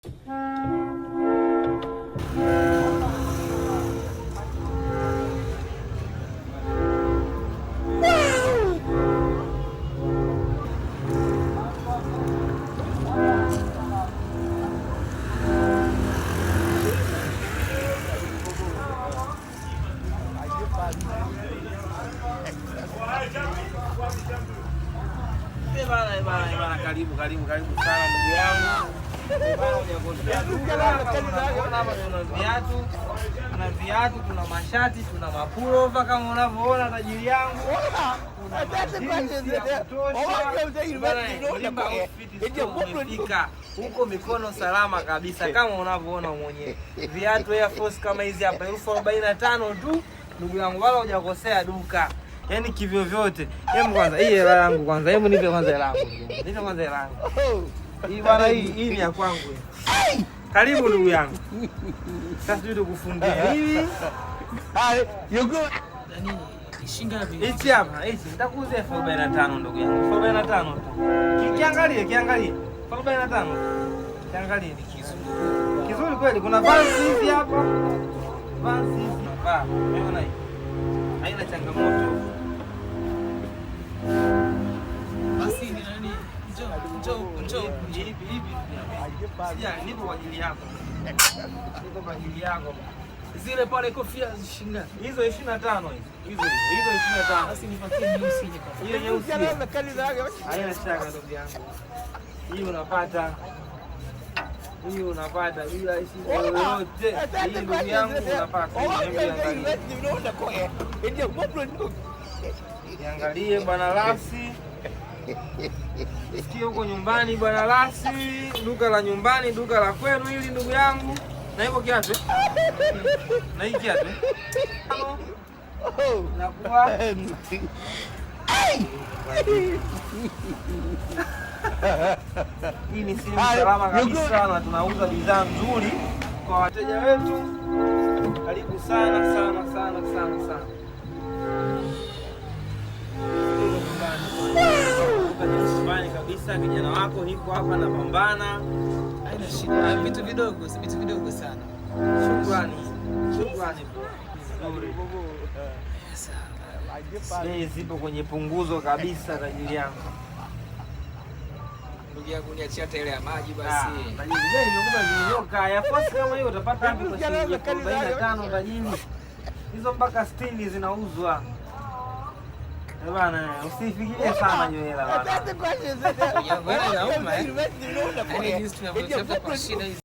Karibu sana ndugu yangu. Tuna viatu, tuna mashati, tuna mapulova kama unavyoona tajiri yangu. Umefika huko mikono salama kabisa kama unavyoona mwenyewe. Viatu Air Force kama hizi hapa 45,000 tu ndugu yangu, wala hujakosea duka. Yaani kivyo vyote. Hebu kwanza hii hela yangu kwanza. Hebu nipe kwanza hela yangu. Nipe kwanza hela yangu. Hii bwana hii ni ya kwangu. Karibu ndugu yangu. Sasa tuje kufundia hivi. Hai, yuko nani? Shinga vipi? Hichi hapa, hichi nitakuuzia 45 ndugu yangu. 45 tu. Kiangalie 45. Kiangalie ni kizuri. Kizuri kweli, kuna fancy hizi hapa. Fancy hizi hapa. Unaona hii? Haina changamoto. Basi ni nani? Njoo hivi. Sija nipo kwa ajili yako. Nipo kwa ajili yako. Zile pale kofia zishinga. Hizo 25 hizo. Hizo 25. Basi nipatie nyeusi ile kofia. Hiyo nyeusi. Haina shaka ndugu yangu. Hii unapata. Bila shida yoyote. Hii ndugu yangu unapata. Niangalie bwana Lasi. Sikia huko nyumbani bwana Lasi. Duka la nyumbani, duka la kwenu hili ndugu yangu. Na hivyo kiatu. Na hii kiatu. Nakuwa. Hii ni simu salama kabisa na tunauza bidhaa nzuri kwa wateja wetu. Karibu sana. Nyumbani kabisa, kijana wako niko hapa napambana. Haina shida. Vitu vidogo sana. Shukrani. Bei zipo kwenye punguzo kabisa tajiri yangu. Ndugu yangu niachia hata ile ya maji basi. Tajiri leo nimekupa zinyoka ya Force kama hiyo utapata hapo kwa shilingi 45 tajiri. Hizo mpaka 60 zinauzwa. Eh bana, usifikirie sana hiyo hela bana. Ya bwana nauma. Yaani jinsi tunavyotafuta kwa shida hizi.